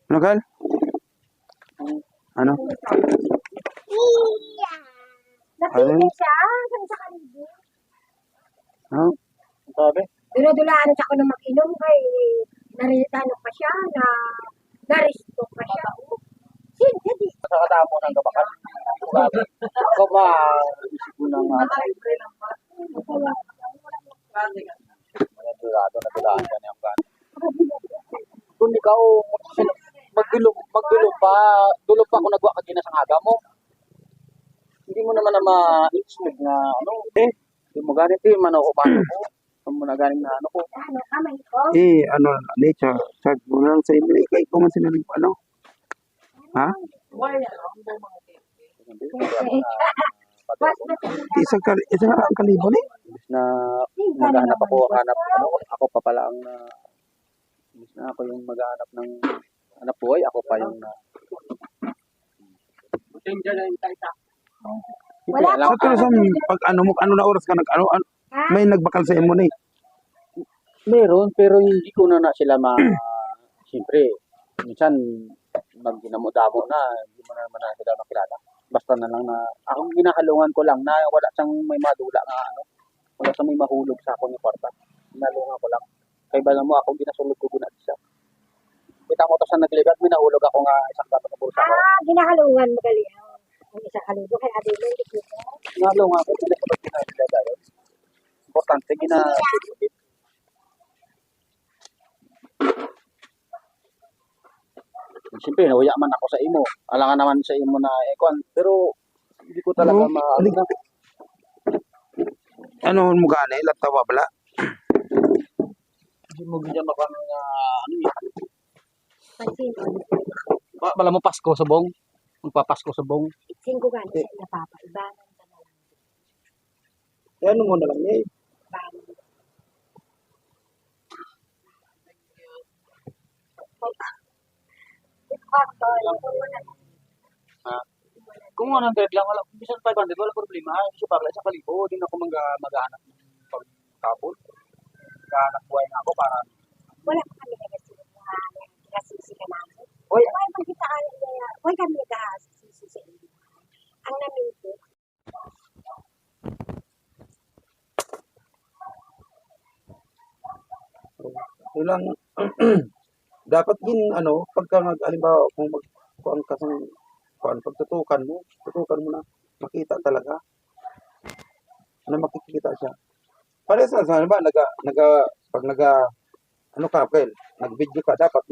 Ano, Kal? Ano? Napili siya sa kalibo. Oh, Sabi? Dula-dulaan siya ako na mag-inom kay naritano pa siya na naristo pa siya. Sige, di. Sa katamo ng kabakan. Sabi. Ako ba, isip mo nang nadulado ka niyang kan. Kung ikaw, magdulog pa kung nagwa ka ginas ang aga mo. Hindi mo naman na ma-expect na ano, hindi mo ganit manoko pa mo. Hindi mo na ganing na ano ko. Ano, kamay ko. ano, nature. Charge mo lang sa email. Kaya ikaw man sinabi ko, ano? Ha? Isang ang kalibo ni? Na maghanap ako, ako pa pala ang imbis na ako yung maghanap ng hanap buhay, ako pa yung Wala Sa tulosan, pag ano na oras ka may nagbakal sa imo ni. meron, pero hindi ko na sila siyempre, minsan magdinamo-damo na, hindi mo na naman na sila makilala. Basta na lang na, akong ginakalungan ko lang na wala siyang may madula nga wala siyang may mahulog sa akong kwarta. Ginalungan ko lang. Kaya ba mo, akong ginasulog ko guna isa. Kita mo to sa nagligat, may nahulog ako nga isang dapat na bulsa ko. ginakalungan mo gali. Ang isang kalibo kay Ate Mel, di ko. Nalungan ko, hindi ko ba ginagada yun. Importante, ginasulog. Siyempre, nahuya man ako sa imo. Alangan naman sa imo na ekwan. Pero, hindi ko talaga Ano mo gani? Latawa bala? Hindi mo ganyan ako ng ano yun. Pansin ko. Bala mo Pasko sa bong. Magpapasko sa bong. Itsin ko gani sa napapaibanan sa nalang. Ano mo na lang eh. Kung 100 lang, wala, bisan 500, wala problema. Kasi para sa kalibo, din ako maghahanap ng pagkapon. Maghahanap buhay na ako para Wala pa kami nagasisi ka namin. Oy. Wala pa kita wala kami nagasisi sa inyo. Ang namin ko, Ilang dapat din pagka halimbawa kung magkuan ka sang tutukan mo na makita talaga. Na makikita siya. Para sa ba pag nag-video ka dapat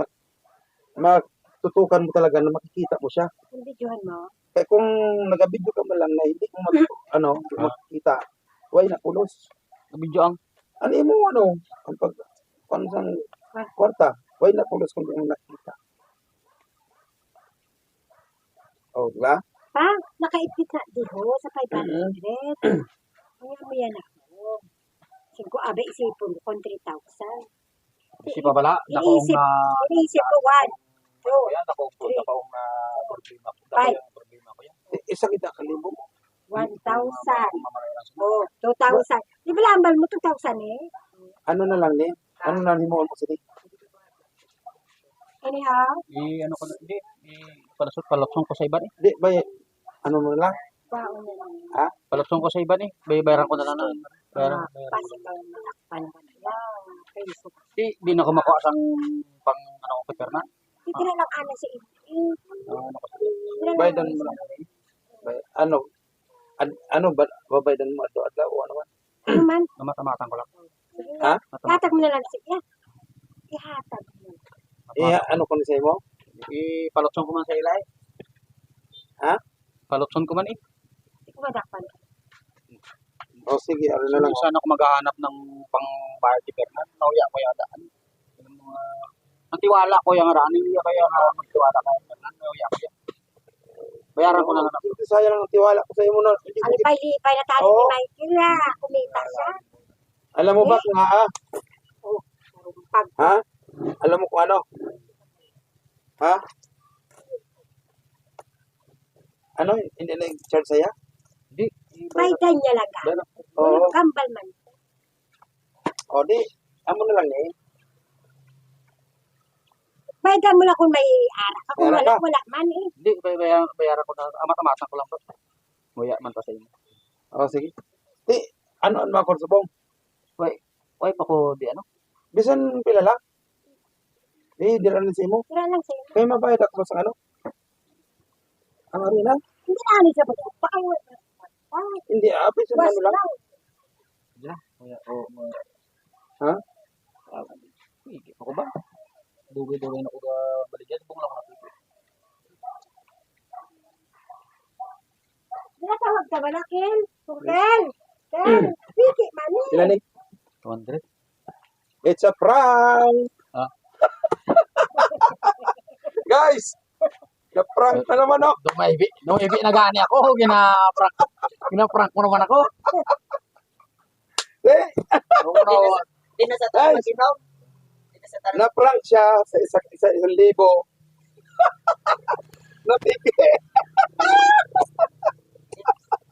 matutukan mo talaga na makikita mo siya. yung videohan mo, Kaya kung nag-video ka man lang na hindi mo makikita, why na pulos? video ang Ano mo ang pag sang kwarta, why na pulos kung hindi mo nakita? Oh, diba? pa, nakaipit na diho sa 500. Kaya mo yan ako. Sige ko, abe, isipon ko, 3,000. si pabala, Iniisip ko, 1, 2, yan, nakaong na problema ko. Five. Problema ko yan. Isa kita kalibo. 1,000. Oh, 2,000. Di ba lambal mo 2,000 eh? Ano na lang ni? Ano na himuon mo sige? Anyhow, Ano ko na, hindi, palaksong ko sa iba eh. Di ba ano mo na lang? baon na lang. Ha? Palaksong ko sa iba eh. Bayaran ko na lang na. Bayaran. Pasigaw na lakpan ka na yan. Facebook. Di na ako makuha sang pang ano ko perna. Hindi na lang ana sa inyo. Ano ko Baydan mo lang. Ano ba babaydan mo adlaw o ano man? Ano man, Namatang ko lang. Ha? hatag mo na lang siya. Ihatag mo. Ano ko ni sa imo? Palaksong ko man sa ilay. Ha? Palaksong ko man eh. Hindi ko madakpan. O sige, ano na lang. Saan ako maghahanap ng pang bayad di perna. Nauya ko yata. Natiwala ko yung rani. Kaya magtiwala ko yung perna. Nauya ko yan. Bayaran ko na lang. Hindi sayang ang tiwala ko sa imo na. Hindi ko- Alipay-lipay na tayo Oo. ni Michael na. Kumita siya. Alam mo ba kung Oh, pag ha? Alam mo kung ano? Ha? Ano? Hindi na charge saya? Hindi. baydan niya lang ka. Oo. Kambal man. O di, amo na lang eh. Baydan Bayagan mo lang kung may arak ka. Kung May wala, arak ka? wala man eh. Hindi, bayaran ko na. Amat-amatan ko lang to. Muya man to sa inyo. Oh, sige. Di, ano ang mga kursubong? Why pa ko di ano? Bisan pila lang. Di, di rin sa imo. Tira lang sa'yo. Kaya mabayad ako sa ano? Ang arena? Hindi na ano siya ba? Baka wala. Hindi, bisan Was ano lang. lang. Diyan. Muya o Ha? Iki ako ba? Dugay-dugay na ko ga baligyan. Bung lang ako na. Tinatawag ka ba na, Kel? Kel! Kel! Piki, mani! Sila ni, 200. it's a prank! Ah. Guys! Na-prank na naman oh! Dumaibi na gani ako. Ginaprank mo naman ako. Eh, Di na sa Guys. tanong maginaw. Di na sa tanong. na-prank siya sa isang libo. Napiki.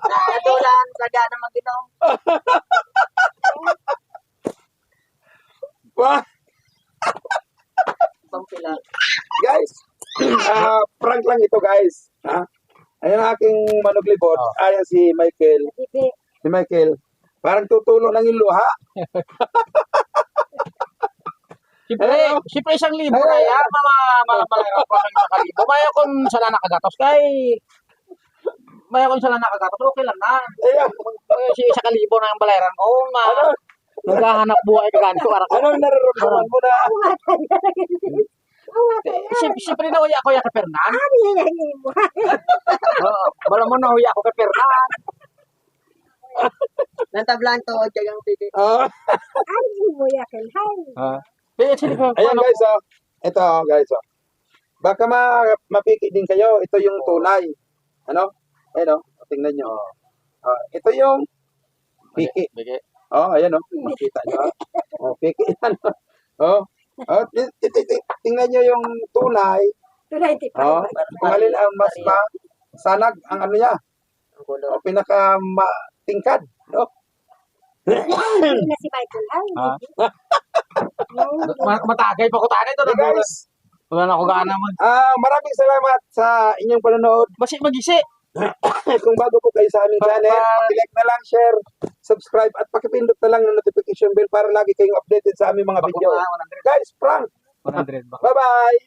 Nadulan sa gana maginaw. Wah! Pampila. Guys! Prank lang ito guys. Ha? Ayan ang aking manuglibot. Ayan si Michael. Ibi. Si Michael. Parang tutulo ng yung luha. Siyempre isang libo na yan. Malera pa kang sa kalibo. Maya kung sala nakagatos kay... Maya kung sala nakagatos, okay lang na. Ayan. Si isa kalibo na ang balayaran ko. Naghahanap buhay ka ganito. Anong nararamdaman mo na? Ang mata niya. Ang mata niya. Siyempre nahuya ako kay Fernan. Ano yan yung mo? Bala mo nahuya ako kay Fernan. Nantablan to, kagang pipi. Ah, Ano yung mo ya, Kel? Hay. ayan guys oh. Ito guys oh. Baka mapiki din kayo. Ito yung tunay. Ano? Ayan oh. Tingnan nyo. Ito yung piki. Oh, ayan oh. Makita nyo. Oh, piki yan. Oh. Tingnan nyo yung tunay. Tunay, di pa. Oh. Kung alin ang mas sanag ang ano niya. Ang gulo. O pinaka tingkad. Oh. Hindi na si Michael. Ay, Ha? hindi. Matagay pa ko tayo ito. Hey guys, Wala na ako gana mo. maraming salamat sa inyong panonood. Basi magisi. Kung bago po kayo sa aming channel, like na lang, share, subscribe, at pakipindot na lang ng notification bell para lagi kayong updated sa aming mga video. Guys, prank! 100 ba? Bye-bye!